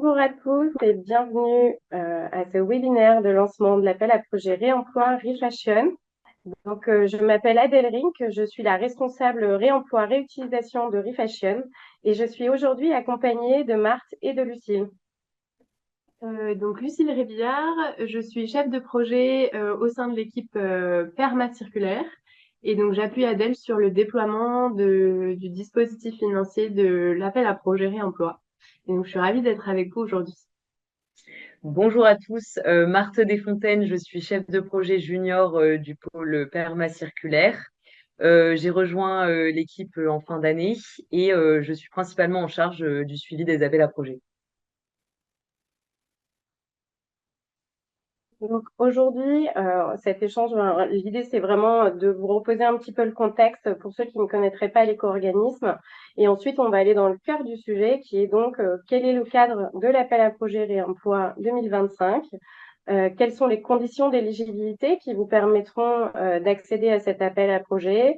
Bonjour à tous et bienvenue à ce webinaire de lancement de l'appel à projet réemploi ReFashion. Je m'appelle Adèle Rink, je suis la responsable réemploi réutilisation de ReFashion et je suis aujourd'hui accompagnée de Marthe et de Lucille. Lucille Rébillard, je suis chef de projet au sein de l'équipe Perma Circulaire et donc j'appuie Adèle sur le déploiement du dispositif financier de l'appel à projet réemploi. Et donc je suis ravie d'être avec vous aujourd'hui. Bonjour à tous, Marthe Desfontaines, je suis chef de projet junior du pôle Perma Circulaire. J'ai rejoint l'équipe en fin d'année et je suis principalement en charge du suivi des appels à projets. Donc aujourd'hui, cet échange, l'idée c'est vraiment de vous reposer un petit peu le contexte pour ceux qui ne connaîtraient pas l'éco-organisme. Et ensuite, on va aller dans le cœur du sujet qui est donc quel est le cadre de l'appel à projet réemploi 2025, quelles sont les conditions d'éligibilité qui vous permettront d'accéder à cet appel à projet,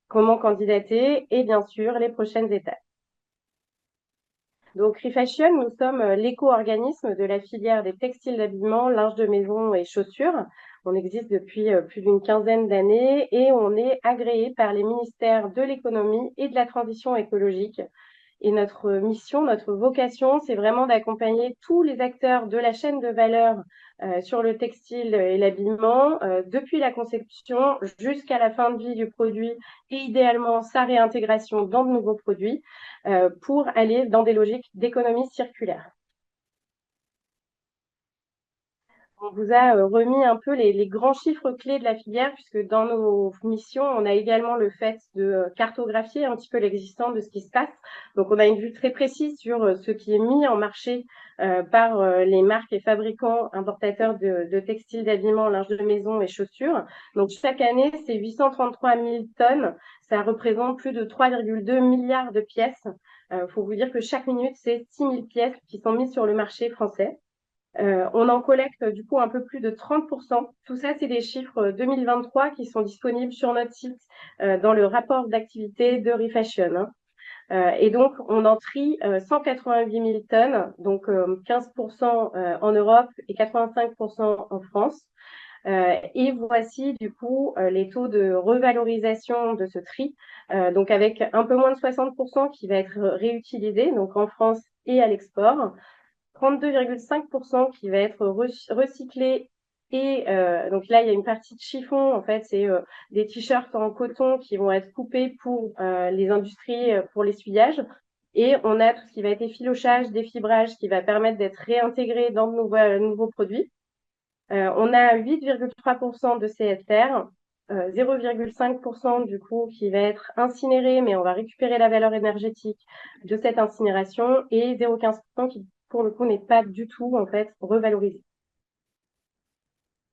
comment candidater et bien sûr les prochaines étapes. Donc, ReFashion, nous sommes l'éco-organisme de la filière des textiles d'habillement, linge de maison et chaussures. On existe depuis plus d'une quinzaine d'années et on est agréé par les ministères de l'économie et de la transition écologique. Et notre mission, notre vocation, c'est vraiment d'accompagner tous les acteurs de la chaîne de valeur sur le textile et l'habillement, depuis la conception jusqu'à la fin de vie du produit et idéalement sa réintégration dans de nouveaux produits pour aller dans des logiques d'économie circulaire. On vous a remis un peu les grands chiffres clés de la filière, puisque dans nos missions, on a également le fait de cartographier un petit peu l'existant de ce qui se passe. Donc, on a une vue très précise sur ce qui est mis en marché par les marques et fabricants importateurs de textiles, d'habillement, linge de maison et chaussures. Donc, chaque année, c'est 833 000 tonnes. Ça représente plus de 3,2 milliards de pièces. Faut vous dire que chaque minute, c'est 6 000 pièces qui sont mises sur le marché français. On en collecte du coup un peu plus de 30%. Tout ça, c'est des chiffres 2023 qui sont disponibles sur notre site dans le rapport d'activité de ReFashion. Et donc, on en trie 188 000 tonnes, donc 15% en Europe et 85% en France. Et voici du coup les taux de revalorisation de ce tri, donc avec un peu moins de 60% qui va être réutilisé, donc en France et à l'export. 32,5% qui va être recyclé. Et donc là, il y a une partie de chiffon. En fait, c'est des t-shirts en coton qui vont être coupés pour les industries, pour l'essuyage. Et on a tout ce qui va être effilochage, défibrage, qui va permettre d'être réintégré dans de nouveaux produits. On a 8,3% de CFR, 0,5% du coup qui va être incinéré, mais on va récupérer la valeur énergétique de cette incinération, et 0,15% qui, pour le coup, n'est pas du tout en fait revalorisé.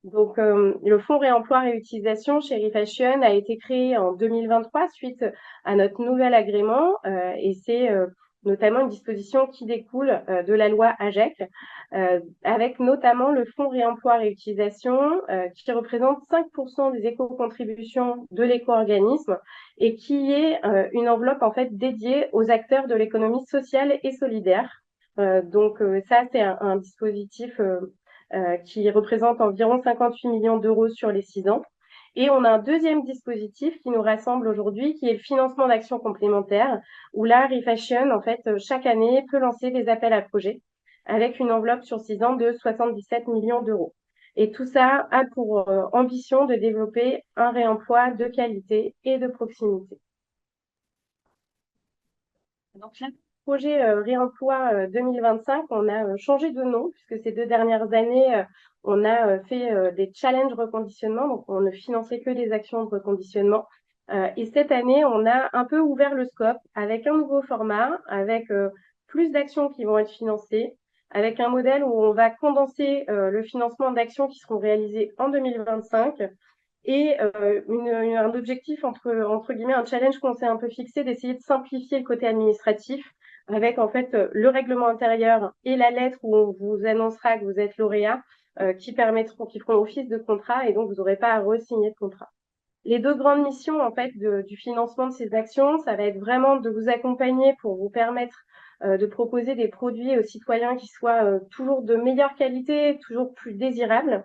Donc, le fonds réemploi réutilisation chez ReFashion a été créé en 2023 suite à notre nouvel agrément et c'est notamment une disposition qui découle de la loi AGEC avec notamment le fonds réemploi réutilisation qui représente 5% des éco-contributions de l'éco-organisme et qui est une enveloppe en fait dédiée aux acteurs de l'économie sociale et solidaire. Ça, c'est un dispositif qui représente environ 58 millions d'euros sur les 6 ans. Et on a un deuxième dispositif qui nous rassemble aujourd'hui, qui est le financement d'actions complémentaires, où là, ReFashion, en fait, chaque année, peut lancer des appels à projets avec une enveloppe sur 6 ans de 77 millions d'euros. Et tout ça a pour ambition de développer un réemploi de qualité et de proximité. Donc là, projet réemploi 2025, on a changé de nom puisque ces 2 dernières années, on a fait des challenges reconditionnement, donc on ne finançait que des actions de reconditionnement. Et cette année, on a un peu ouvert le scope avec un nouveau format, avec plus d'actions qui vont être financées, avec un modèle où on va condenser le financement d'actions qui seront réalisées en 2025 et un objectif entre guillemets, un challenge qu'on s'est un peu fixé d'essayer de simplifier le côté administratif avec en fait le règlement intérieur et la lettre où on vous annoncera que vous êtes lauréat qui feront office de contrat et donc vous n'aurez pas à re-signer de contrat. Les deux grandes missions en fait du financement de ces actions, ça va être vraiment de vous accompagner pour vous permettre de proposer des produits aux citoyens qui soient toujours de meilleure qualité, toujours plus désirables,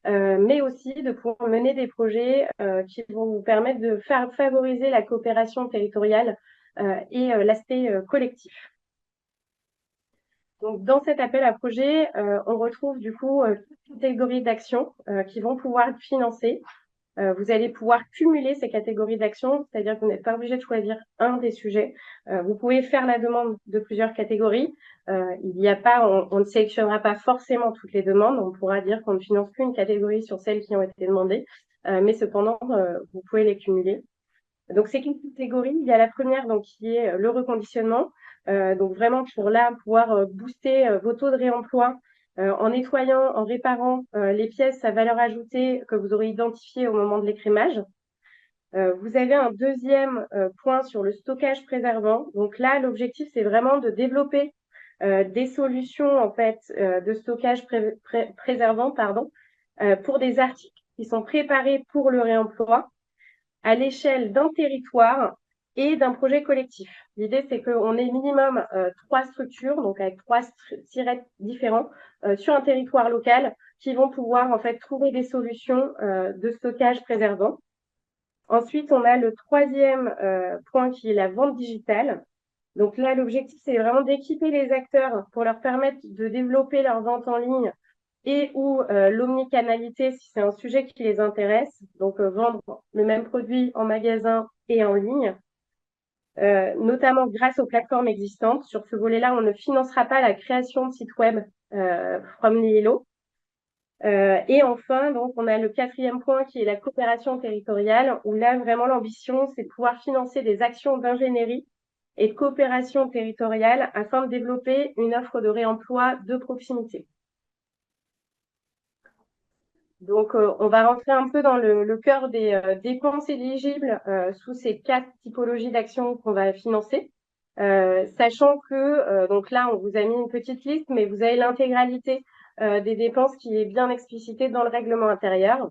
mais aussi de pouvoir mener des projets qui vont vous permettre de favoriser la coopération territoriale et l'aspect collectif. Donc, dans cet appel à projet, on retrouve du coup toutes catégories d'actions qui vont pouvoir être financées. Vous allez pouvoir cumuler ces catégories d'actions, c'est-à-dire que vous n'êtes pas obligé de choisir un des sujets. Vous pouvez faire la demande de plusieurs catégories. Il n'y a pas, on ne sélectionnera pas forcément toutes les demandes. On pourra dire qu'on ne finance qu'une catégorie sur celles qui ont été demandées, mais cependant, vous pouvez les cumuler. Donc, ces catégories, il y a la première donc, qui est le reconditionnement. Donc, vraiment pour là, pouvoir booster vos taux de réemploi en nettoyant, en réparant les pièces à valeur ajoutée que vous aurez identifiées au moment de l'écrémage. Vous avez un deuxième point sur le stockage préservant. Donc là, l'objectif, c'est vraiment de développer des solutions en fait de stockage préservant pour des articles qui sont préparés pour le réemploi à l'échelle d'un territoire et d'un projet collectif. L'idée, c'est qu'on ait minimum 3 structures, donc avec 3 tirets différents sur un territoire local qui vont pouvoir en fait trouver des solutions de stockage préservant. Ensuite, on a le troisième point qui est la vente digitale. Donc là, l'objectif, c'est vraiment d'équiper les acteurs pour leur permettre de développer leur vente en ligne et ou l'omnicanalité si c'est un sujet qui les intéresse, donc vendre le même produit en magasin et en ligne, notamment grâce aux plateformes existantes. Sur ce volet-là, on ne financera pas la création de sites web from Nihilo. Et enfin, donc, on a le quatrième point qui est la coopération territoriale, où là, vraiment, l'ambition, c'est de pouvoir financer des actions d'ingénierie et de coopération territoriale afin de développer une offre de réemploi de proximité. Donc, on va rentrer un peu dans le cœur des dépenses éligibles sous ces 4 typologies d'actions qu'on va financer, sachant que, donc là, on vous a mis une petite liste, mais vous avez l'intégralité des dépenses qui est bien explicitée dans le règlement intérieur.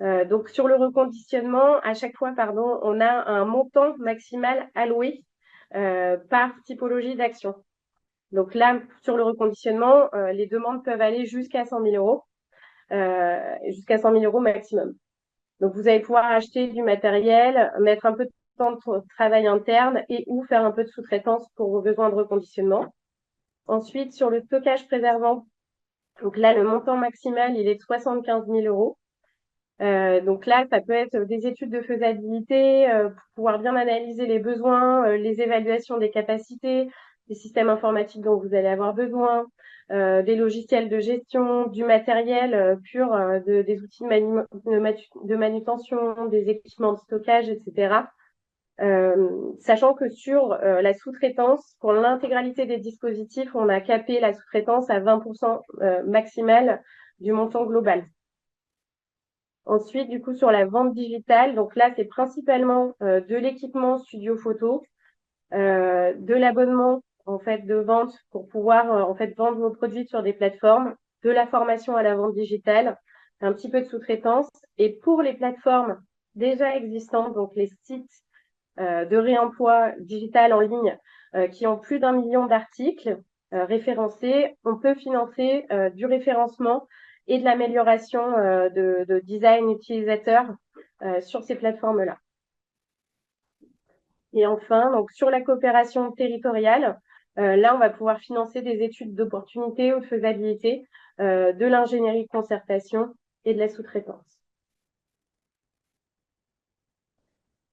Donc, sur le reconditionnement, à chaque fois, on a un montant maximal alloué par typologie d'action. Donc là, sur le reconditionnement, les demandes peuvent aller jusqu'à 100 000 euros. Jusqu'à 100 000 euros maximum. Donc, vous allez pouvoir acheter du matériel, mettre un peu de temps de travail interne et ou faire un peu de sous-traitance pour vos besoins de reconditionnement. Ensuite, sur le stockage préservant, donc là, le montant maximal, il est de 75 000 euros. Donc là, ça peut être des études de faisabilité pour pouvoir bien analyser les besoins, les évaluations des capacités, des systèmes informatiques dont vous allez avoir besoin, des logiciels de gestion, du matériel pur, des outils de manutention, des équipements de stockage, etc. Sachant que sur la sous-traitance, pour l'intégralité des dispositifs, on a capé la sous-traitance à 20% maximale du montant global. Ensuite, du coup, sur la vente digitale, donc là, c'est principalement de l'équipement studio photo, de l'abonnement en fait de vente pour pouvoir en fait vendre vos produits sur des plateformes, de la formation à la vente digitale, un petit peu de sous-traitance. Et pour les plateformes déjà existantes, donc les sites de réemploi digital en ligne qui ont plus d'1 million d'articles référencés, on peut financer du référencement et de l'amélioration de design utilisateur sur ces plateformes-là. Et enfin, donc sur la coopération territoriale, là, on va pouvoir financer des études d'opportunité ou de faisabilité, de l'ingénierie de concertation et de la sous-traitance.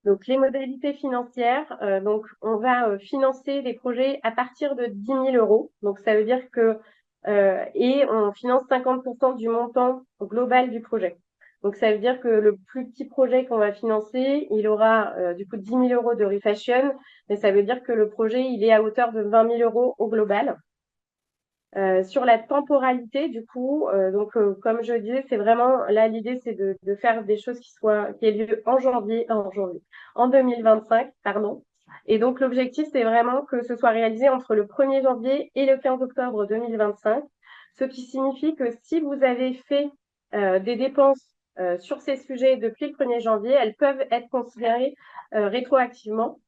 Donc, les modalités financières, donc on va financer les projets à partir de 10 000 euros. Donc, ça veut dire que et on finance 50% du montant global du projet. Donc, ça veut dire que le plus petit projet qu'on va financer, il aura du coup 10 000 euros de refashion, mais ça veut dire que le projet, il est à hauteur de 20 000 euros au global. Sur la temporalité, du coup, comme je disais, c'est vraiment là l'idée, c'est de faire des choses qui aient lieu en 2025, pardon. Et donc l'objectif, c'est vraiment que ce soit réalisé entre le 1er janvier et le 15 octobre 2025, ce qui signifie que si vous avez fait des dépenses sur ces sujets depuis le 1er janvier, elles peuvent être considérées rétroactivement.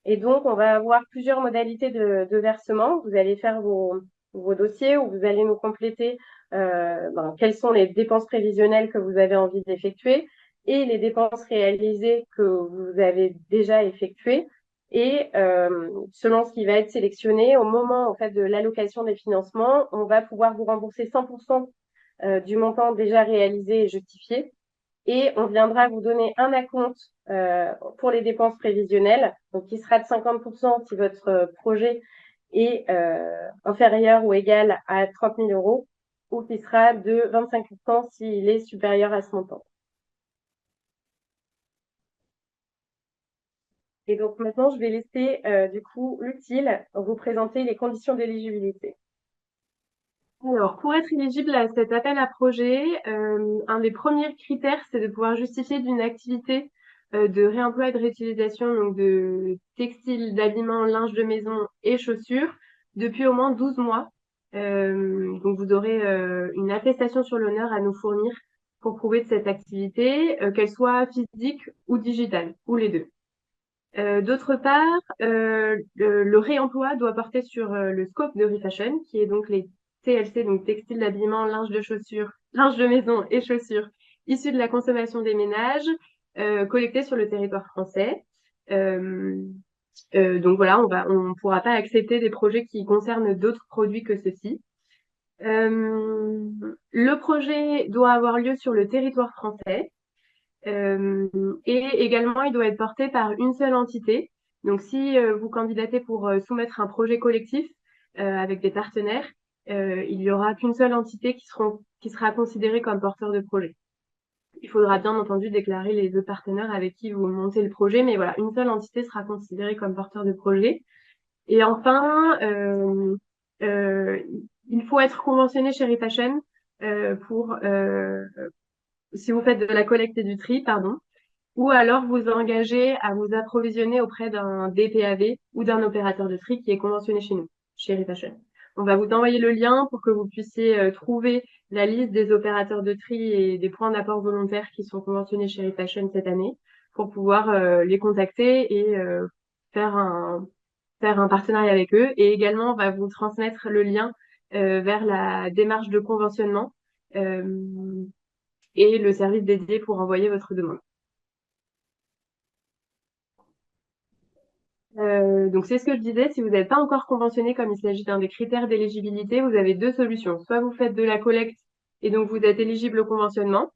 Et donc, on va avoir plusieurs modalités de versement. Vous allez faire vos dossiers où vous allez nous compléter quelles sont les dépenses prévisionnelles que vous avez envie d'effectuer et les dépenses réalisées que vous avez déjà effectuées. Et selon ce qui va être sélectionné, au moment en fait de l'allocation des financements, on va pouvoir vous rembourser 100% du montant déjà réalisé et justifié. Et on viendra vous donner un acompte pour les dépenses prévisionnelles, donc qui sera de 50% si votre projet est inférieur ou égal à 30 000 euros, ou qui sera de 25% s'il est supérieur à ce montant. Et donc maintenant, je vais laisser du coup Lucille vous présenter les conditions d'éligibilité. Alors, pour être éligible à cet appel à projet, un des premiers critères, c'est de pouvoir justifier d'une activité de réemploi et de réutilisation, donc de textiles, d'habillement, linge de maison et chaussures, depuis au moins 12 mois. Donc, vous aurez une attestation sur l'honneur à nous fournir pour prouver de cette activité, qu'elle soit physique ou digitale, ou les deux. D'autre part, le réemploi doit porter sur le scope de Refashion, qui est donc les TLC, donc textile d'habillement, linge de chaussures, linge de maison et chaussures issus de la consommation des ménages, collectés sur le territoire français. Donc voilà, on pourra pas accepter des projets qui concernent d'autres produits que ceux-ci. Le projet doit avoir lieu sur le territoire français. Et également, il doit être porté par une seule entité. Donc, si vous candidatez pour soumettre un projet collectif avec des partenaires, il n'y aura qu'une seule entité qui sera considérée comme porteur de projet. Il faudra bien entendu déclarer les deux partenaires avec qui vous montez le projet, mais voilà, une seule entité sera considérée comme porteur de projet. Et enfin, il faut être conventionné chez Refashion pour si vous faites de la collecte et du tri, pardon, ou alors vous engagez à vous approvisionner auprès d'un DPAV ou d'un opérateur de tri qui est conventionné chez nous, chez Refashion. On va vous envoyer le lien pour que vous puissiez trouver la liste des opérateurs de tri et des points d'apport volontaires qui sont conventionnés chez Refashion cette année pour pouvoir les contacter et faire un partenariat avec eux. Et également, on va vous transmettre le lien vers la démarche de conventionnement et le service dédié pour envoyer votre demande. Donc c'est ce que je disais, si vous n'êtes pas encore conventionné, comme il s'agit d'un des critères d'éligibilité, vous avez deux solutions. Soit vous faites de la collecte et donc vous êtes éligible au conventionnement.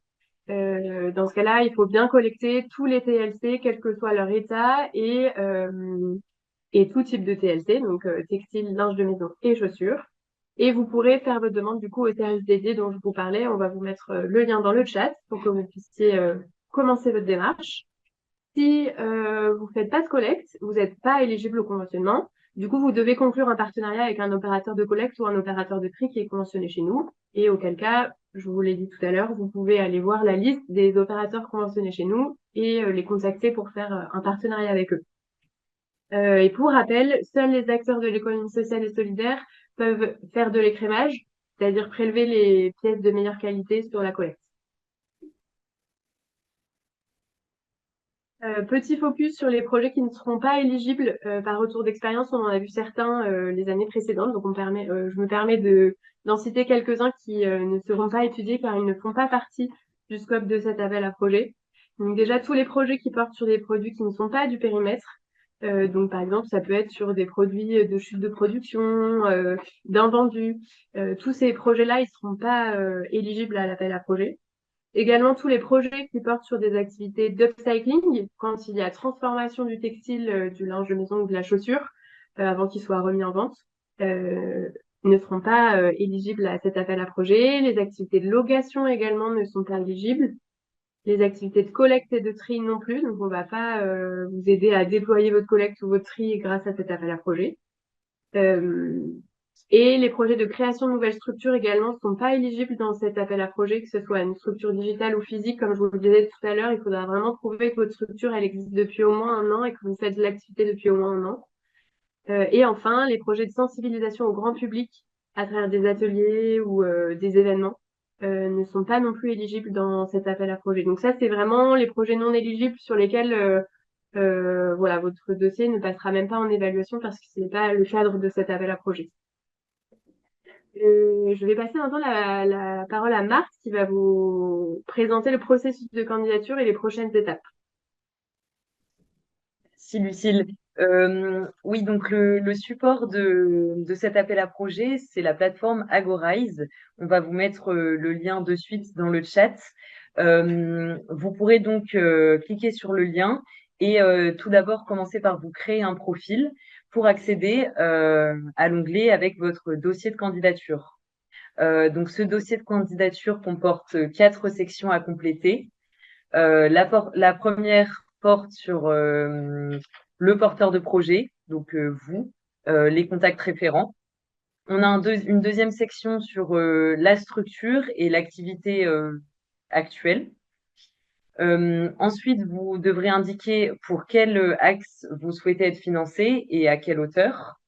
Dans ce cas-là, il faut bien collecter tous les TLC, quel que soit leur état, et tout type de TLC, donc textile, linge de maison et chaussures. Et vous pourrez faire votre demande du coup au service dédié dont je vous parlais. On va vous mettre le lien dans le chat pour que vous puissiez commencer votre démarche. Si vous faites pas de collecte, vous n'êtes pas éligible au conventionnement. Du coup, vous devez conclure un partenariat avec un opérateur de collecte ou un opérateur de tri qui est conventionné chez nous. Et auquel cas, je vous l'ai dit tout à l'heure, vous pouvez aller voir la liste des opérateurs conventionnés chez nous et les contacter pour faire un partenariat avec eux. Et pour rappel, seuls les acteurs de l'économie sociale et solidaire peuvent faire de l'écrémage, c'est-à-dire prélever les pièces de meilleure qualité sur la collecte. Petit focus sur les projets qui ne seront pas éligibles par retour d'expérience. On en a vu certains les années précédentes, donc je me permets d'en citer quelques-uns qui ne seront pas étudiés car ils ne font pas partie du scope de cet appel à projet. Donc déjà, tous les projets qui portent sur des produits qui ne sont pas du périmètre. Donc par exemple, ça peut être sur des produits de chute de production, d'invendus. Tous ces projets-là, ils ne seront pas éligibles à l'appel à projet. Également, tous les projets qui portent sur des activités d'upcycling, quand il y a transformation du textile, du linge de maison ou de la chaussure, avant qu'il soit remis en vente, ne seront pas éligibles à cet appel à projet. Les activités de location également ne sont pas éligibles. Les activités de collecte et de tri non plus. Donc, on ne va pas vous aider à déployer votre collecte ou votre tri grâce à cet appel à projet. Et les projets de création de nouvelles structures également ne sont pas éligibles dans cet appel à projet, que ce soit une structure digitale ou physique. Comme je vous le disais tout à l'heure, il faudra vraiment prouver que votre structure, elle existe depuis au moins un an et que vous faites de l'activité depuis au moins un an. Et enfin, les projets de sensibilisation au grand public à travers des ateliers ou des événements ne sont pas non plus éligibles dans cet appel à projet. Donc ça, c'est vraiment les projets non éligibles sur lesquels voilà, votre dossier ne passera même pas en évaluation parce que ce n'est pas le cadre de cet appel à projet. Je vais passer maintenant la parole à Marc qui va vous présenter le processus de candidature et les prochaines étapes. Si, Lucille. Oui, donc le support de cet appel à projet, c'est la plateforme Agorize. On va vous mettre le lien de suite dans le chat. Vous pourrez donc cliquer sur le lien et tout d'abord commencer par vous créer un profil pour accéder à l'onglet avec votre dossier de candidature. Donc ce dossier de candidature comporte 4 sections à compléter. La première porte sur le porteur de projet, donc vous, les contacts référents. On a une deuxième section sur la structure et l'activité actuelle. Ensuite, vous devrez indiquer pour quel axe vous souhaitez être financé et à quelle hauteur.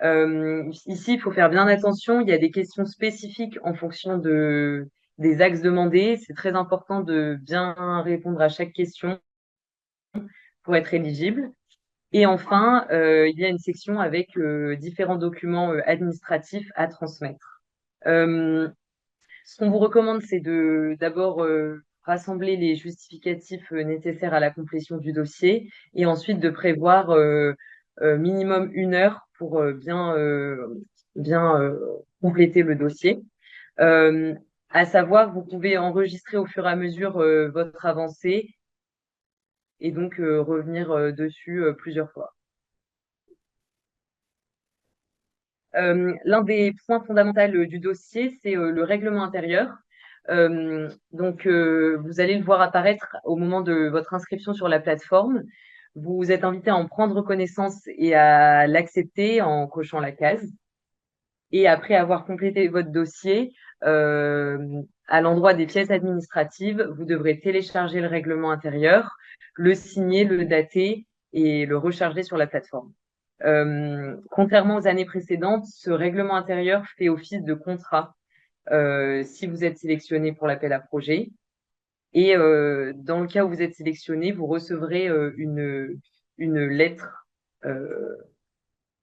Ici, il faut faire bien attention. Il y a des questions spécifiques en fonction des axes demandés. C'est très important de bien répondre à chaque question pour être éligible. Et enfin, il y a une section avec différents documents administratifs à transmettre. Ce qu'on vous recommande, c'est de d'abord rassembler les justificatifs nécessaires à la complétion du dossier et ensuite de prévoir minimum 1 heure pour bien compléter le dossier. À savoir, vous pouvez enregistrer au fur et à mesure votre avancée et donc revenir dessus plusieurs fois. L'un des points fondamentaux du dossier, c'est le règlement intérieur. Donc, vous allez le voir apparaître au moment de votre inscription sur la plateforme. Vous êtes invité à en prendre connaissance et à l'accepter en cochant la case. Et après avoir complété votre dossier, à l'endroit des pièces administratives, vous devrez télécharger le règlement intérieur, le signer, le dater et le recharger sur la plateforme. Contrairement aux années précédentes, ce règlement intérieur fait office de contrat si vous êtes sélectionné pour l'appel à projet. Et dans le cas où vous êtes sélectionné, vous recevrez une lettre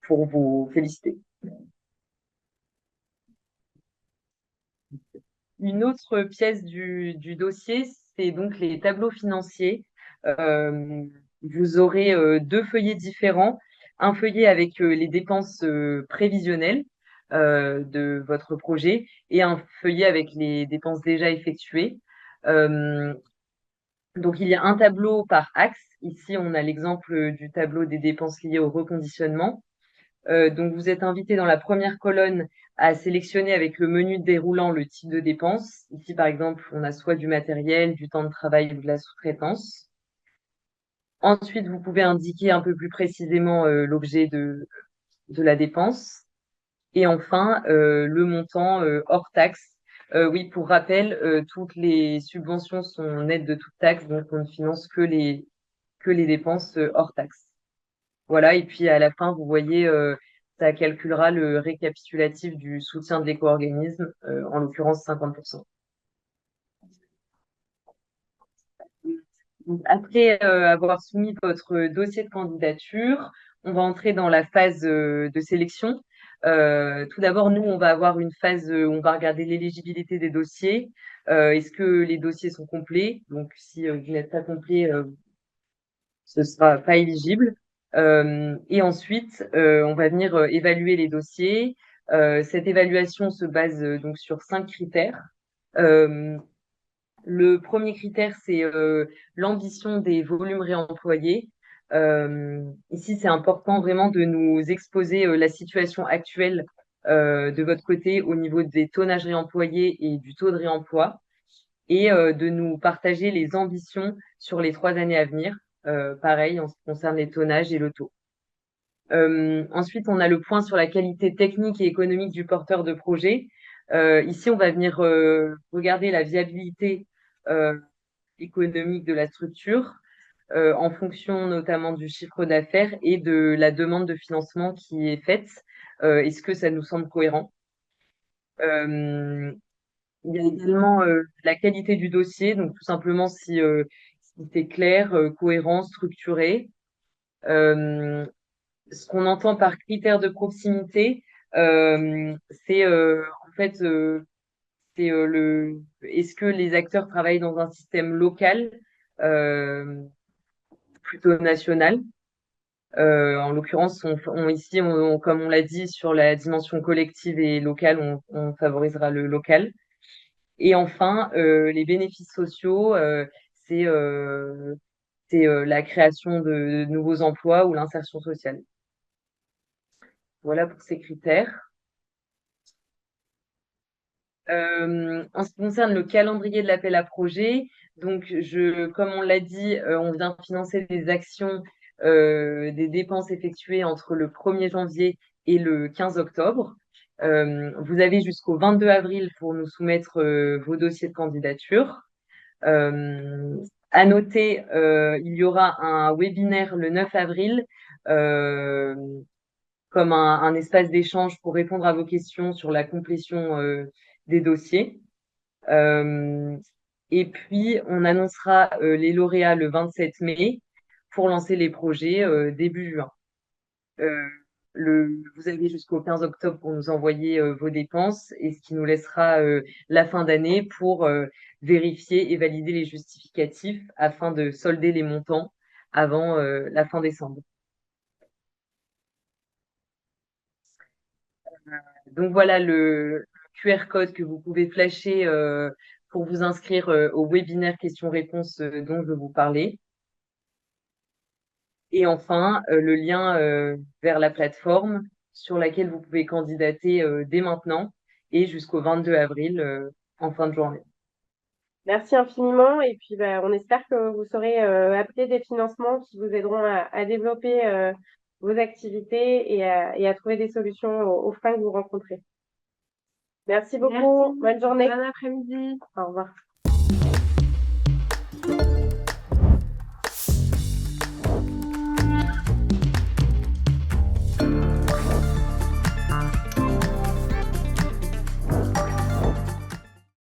pour vous féliciter. Une autre pièce du dossier, c'est donc les tableaux financiers. Vous aurez 2 feuillets différents. Un feuillet avec les dépenses prévisionnelles de votre projet et un feuillet avec les dépenses déjà effectuées. Euh, donc, il y a un tableau par axe. Ici, on a l'exemple du tableau des dépenses liées au reconditionnement. Donc, vous êtes invité dans la première colonne à sélectionner avec le menu déroulant le type de dépense. Ici, par exemple, on a soit du matériel, du temps de travail ou de la sous-traitance. Ensuite, vous pouvez indiquer un peu plus précisément l'objet de la dépense. Et enfin, le montant hors taxe. Oui, pour rappel, toutes les subventions sont nettes de toute taxe, donc on ne finance que les dépenses hors taxe. Voilà, et puis à la fin, vous voyez, ça calculera le récapitulatif du soutien de l'éco-organisme, en l'occurrence 50%. Donc, après avoir soumis votre dossier de candidature, on va entrer dans la phase de sélection. Tout d'abord, nous, on va avoir une phase où on va regarder l'éligibilité des dossiers. Est-ce que les dossiers sont complets? Donc, si vous n'êtes pas complet, ce sera pas éligible. Et ensuite, on va venir évaluer les dossiers. Cette évaluation se base donc sur 5 critères. Euh, le premier critère, c'est l'ambition des volumes réemployés. Ici, c'est important vraiment de nous exposer la situation actuelle de votre côté au niveau des tonnages réemployés et du taux de réemploi et de nous partager les ambitions sur les 3 années à venir, pareil en ce qui concerne les tonnages et le taux. Ensuite, on a le point sur la qualité technique et économique du porteur de projet. Ici, on va venir regarder la viabilité économique de la structure en fonction notamment du chiffre d'affaires et de la demande de financement qui est faite. Est-ce que ça nous semble cohérent? Euh, il y a également la qualité du dossier, donc tout simplement si c'est clair, cohérent, structuré. Ce qu'on entend par critères de proximité, c'est en fait c'est est-ce que les acteurs travaillent dans un système local, plutôt national. En l'occurrence, ici, comme on l'a dit, sur la dimension collective et locale, on favorisera le local. Et enfin, les bénéfices sociaux, c'est la création de nouveaux emplois ou l'insertion sociale. Voilà pour ces critères. En ce qui concerne le calendrier de l'appel à projet, donc comme on l'a dit, on vient financer des actions, des dépenses effectuées entre le 1er janvier et le 15 octobre. Vous avez jusqu'au 22 avril pour nous soumettre vos dossiers de candidature. À noter, il y aura un webinaire le 9 avril, comme un espace d'échange pour répondre à vos questions sur la complétion des dossiers. Et puis, on annoncera les lauréats le 27 mai pour lancer les projets début juin. Vous avez jusqu'au 15 octobre pour nous envoyer vos dépenses, et ce qui nous laissera la fin d'année pour vérifier et valider les justificatifs afin de solder les montants avant la fin décembre. Donc voilà le QR code que vous pouvez flasher pour vous inscrire au webinaire questions-réponses dont je vous parlais. Et enfin, le lien vers la plateforme sur laquelle vous pouvez candidater dès maintenant et jusqu'au 22 avril en fin de journée. Merci infiniment. Et puis, on espère que vous saurez appeler des financements qui vous aideront à développer vos activités et à trouver des solutions aux freins que vous rencontrez. Merci beaucoup. Merci. Bonne journée. Bon après-midi. Au revoir.